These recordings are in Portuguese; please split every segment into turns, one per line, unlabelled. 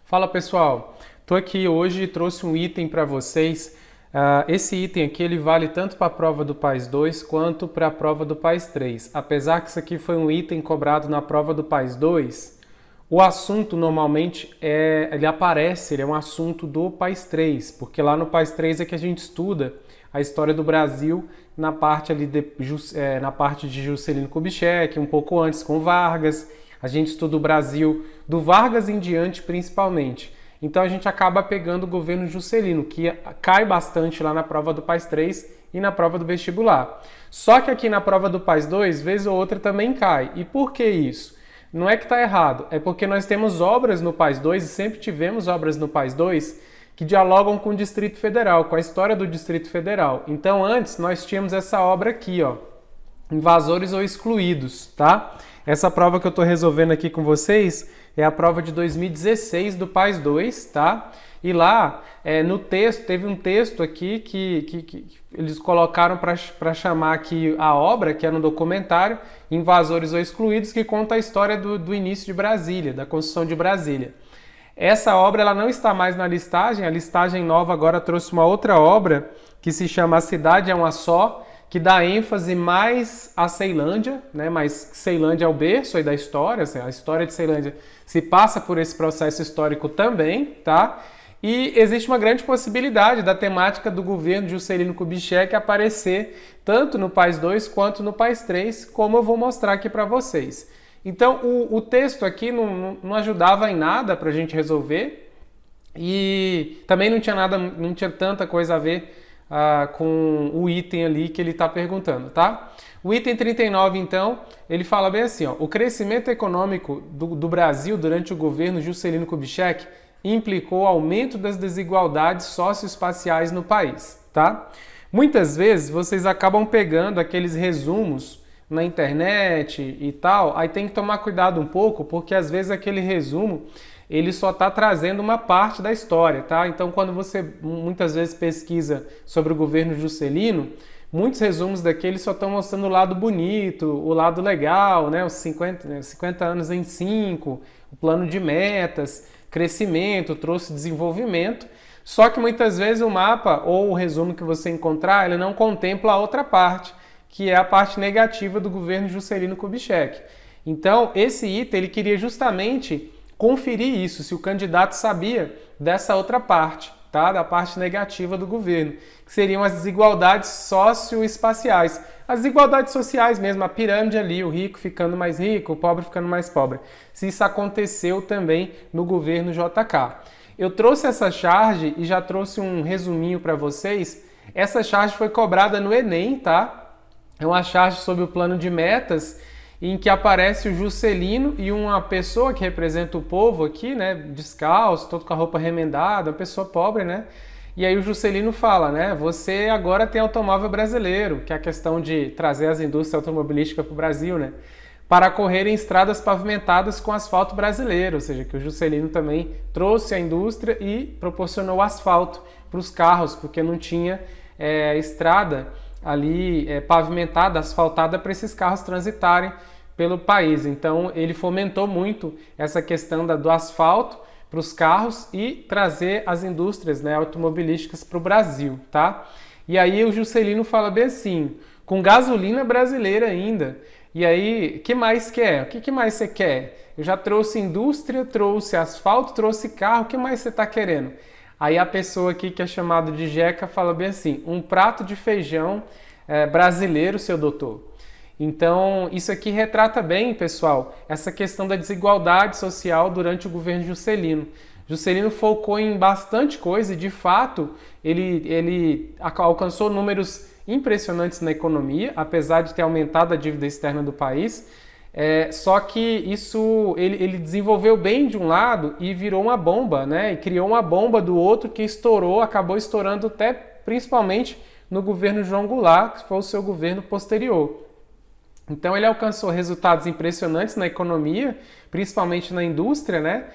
Fala pessoal, estou aqui hoje e trouxe um item para vocês. Esse item aqui ele vale tanto para a prova do PAS 2 quanto para a prova do PAS 3. Apesar que isso aqui foi um item cobrado na prova do PAS 2, o assunto normalmente ele aparece, ele é um assunto do PAS 3, porque lá no PAS 3 é que a gente estuda a história do Brasil na parte ali na parte de Juscelino Kubitschek, um pouco antes com Vargas. A gente estuda o Brasil do Vargas em diante, principalmente. Então a gente acaba pegando o governo Juscelino, que cai bastante lá na prova do PAS 3 e na prova do vestibular. Só que aqui na prova do PAS 2, vez ou outra também cai. E por que isso? Não é que está errado, é porque nós temos obras no PAS 2 e sempre tivemos obras no PAS 2 que dialogam com o Distrito Federal, com a história do Distrito Federal. Então antes nós tínhamos essa obra aqui, ó, Invasores ou Excluídos, tá? Essa prova que eu estou resolvendo aqui com vocês é a prova de 2016 do PAS 2, tá? E lá, no texto, teve um texto aqui que eles colocaram para chamar aqui a obra, que é no documentário, Invasores ou Excluídos, que conta a história do início de Brasília, da construção de Brasília. Essa obra ela não está mais na listagem, a listagem nova agora trouxe uma outra obra que se chama A Cidade é uma Só, que dá ênfase mais à Ceilândia, né? Mas Ceilândia é o berço aí da história, assim, a história de Ceilândia se passa por esse processo histórico também, tá? E existe uma grande possibilidade da temática do governo de Juscelino Kubitschek aparecer tanto no PAS 2 quanto no PAS 3, como eu vou mostrar aqui para vocês. Então, o texto aqui não ajudava em nada para a gente resolver e também não tinha tanta coisa a ver com o item ali que ele está perguntando, tá? O item 39, então, ele fala bem assim, ó, o crescimento econômico do Brasil durante o governo Juscelino Kubitschek implicou aumento das desigualdades socioespaciais no país, tá? Muitas vezes vocês acabam pegando aqueles resumos na internet e tal, aí tem que tomar cuidado um pouco, porque às vezes aquele resumo ele só está trazendo uma parte da história, tá? Então, quando você muitas vezes pesquisa sobre o governo Juscelino, muitos resumos daqueles só estão mostrando o lado bonito, o lado legal, né? Os 50 anos em 5, o plano de metas, crescimento, trouxe desenvolvimento. Só que muitas vezes o mapa ou o resumo que você encontrar, ele não contempla a outra parte, que é a parte negativa do governo Juscelino Kubitschek. Então, esse item, ele queria justamente conferir isso, se o candidato sabia dessa outra parte, tá? Da parte negativa do governo, que seriam as desigualdades socioespaciais, as desigualdades sociais mesmo, a pirâmide ali, o rico ficando mais rico, o pobre ficando mais pobre. Se isso aconteceu também no governo JK. Eu trouxe essa charge e já trouxe um resuminho para vocês. Essa charge foi cobrada no Enem, tá? É uma charge sobre o plano de metas, em que aparece o Juscelino e uma pessoa que representa o povo aqui, né, descalço, todo com a roupa remendada, uma pessoa pobre, né? E aí o Juscelino fala, né, você agora tem automóvel brasileiro, que é a questão de trazer as indústrias automobilísticas para o Brasil, né? Para correr em estradas pavimentadas com asfalto brasileiro, ou seja, que o Juscelino também trouxe a indústria e proporcionou asfalto para os carros, porque não tinha estrada ali pavimentada, asfaltada para esses carros transitarem pelo país. Então ele fomentou muito essa questão do asfalto para os carros e trazer as indústrias, né, automobilísticas para o Brasil, tá? E aí o Juscelino fala bem assim, com gasolina brasileira ainda. E aí, o que mais quer? O que mais você quer? Eu já trouxe indústria, trouxe asfalto, trouxe carro, o que mais você está querendo? Aí a pessoa aqui que é chamada de Jeca fala bem assim, um prato de feijão brasileiro, seu doutor. Então, isso aqui retrata bem, pessoal, essa questão da desigualdade social durante o governo Juscelino. Juscelino focou em bastante coisa e, de fato, ele alcançou números impressionantes na economia, apesar de ter aumentado a dívida externa do país. Só que isso ele desenvolveu bem de um lado e virou uma bomba, né? E criou uma bomba do outro que acabou estourando até principalmente no governo João Goulart, que foi o seu governo posterior. Então ele alcançou resultados impressionantes na economia, principalmente na indústria, né?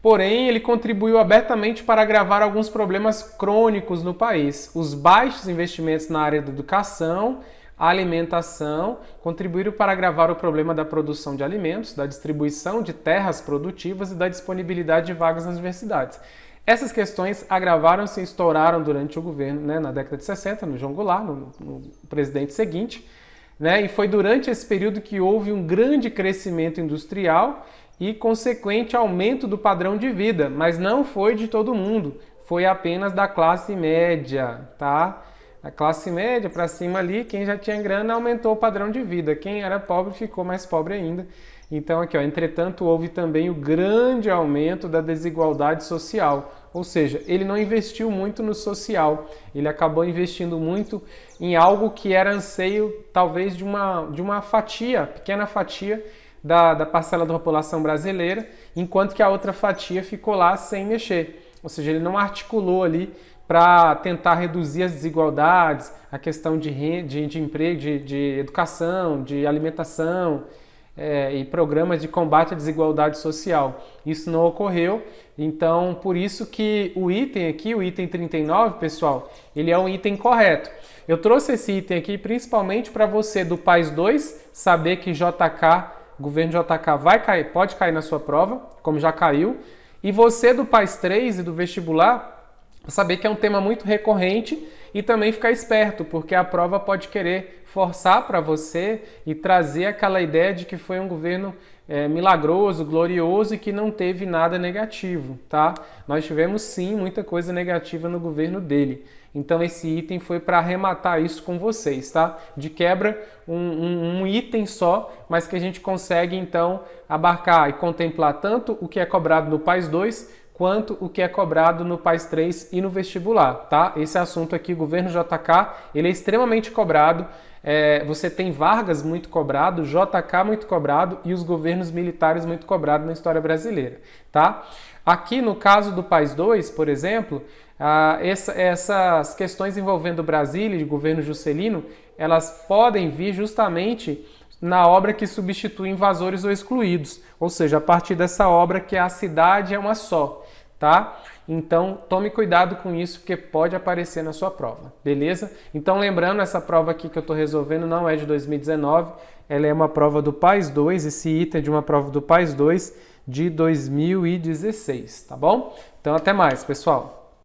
Porém, ele contribuiu abertamente para agravar alguns problemas crônicos no país. Os baixos investimentos na área da educação, a alimentação, contribuíram para agravar o problema da produção de alimentos, da distribuição de terras produtivas e da disponibilidade de vagas nas universidades. Essas questões agravaram-se e estouraram durante o governo, né, na década de 60, no João Goulart, no presidente seguinte, né, e foi durante esse período que houve um grande crescimento industrial e consequente aumento do padrão de vida, mas não foi de todo mundo, foi apenas da classe média, tá? A classe média para cima ali, quem já tinha grana aumentou o padrão de vida, quem era pobre ficou mais pobre ainda. Então aqui, ó, entretanto, houve também o grande aumento da desigualdade social, ou seja, ele não investiu muito no social, ele acabou investindo muito em algo que era anseio talvez de uma fatia, pequena fatia da parcela da população brasileira, enquanto que a outra fatia ficou lá sem mexer, ou seja, ele não articulou ali para tentar reduzir as desigualdades, a questão de emprego, de educação, de alimentação, e programas de combate à desigualdade social. Isso não ocorreu, então por isso que o item aqui, o item 39, pessoal, ele é um item correto. Eu trouxe esse item aqui principalmente para você do PAS 2 saber que JK, governo JK vai cair, pode cair na sua prova, como já caiu, e você do PAS 3 e do vestibular saber que é um tema muito recorrente e também ficar esperto, porque a prova pode querer forçar para você e trazer aquela ideia de que foi um governo milagroso, glorioso e que não teve nada negativo, tá? Nós tivemos sim muita coisa negativa no governo dele. Então esse item foi para arrematar isso com vocês, tá? De quebra, um item só, mas que a gente consegue então abarcar e contemplar tanto o que é cobrado no PAS 2 quanto o que é cobrado no PAS 3 e no vestibular, tá? Esse assunto aqui, governo JK, ele é extremamente cobrado, você tem Vargas muito cobrado, JK muito cobrado e os governos militares muito cobrados na história brasileira, tá? Aqui no caso do PAS 2, por exemplo, essas questões envolvendo Brasília e o governo Juscelino, elas podem vir justamente na obra que substitui invasores ou excluídos, ou seja, a partir dessa obra que a cidade é uma só, tá? Então, tome cuidado com isso, porque pode aparecer na sua prova, beleza? Então, lembrando, essa prova aqui que eu estou resolvendo não é de 2019, ela é uma prova do PAS 2, esse item é de uma prova do PAS 2 de 2016, tá bom? Então, até mais, pessoal!